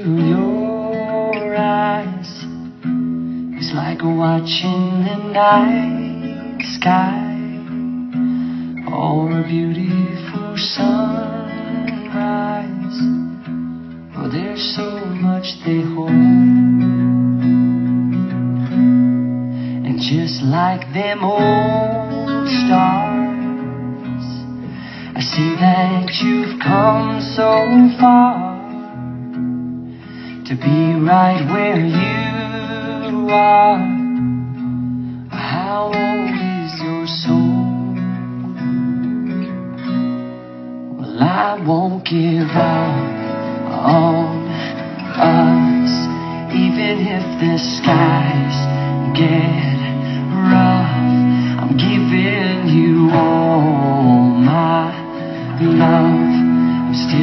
your eyes is like watching the night sky or a beautiful sunrise. Oh, there's so much they hold, and just like them old stars, I see that you've come so far to be right where you are. How old is your soul? Well, I won't give up on us, even if the skies get rough. I'm giving you all my love. I'm still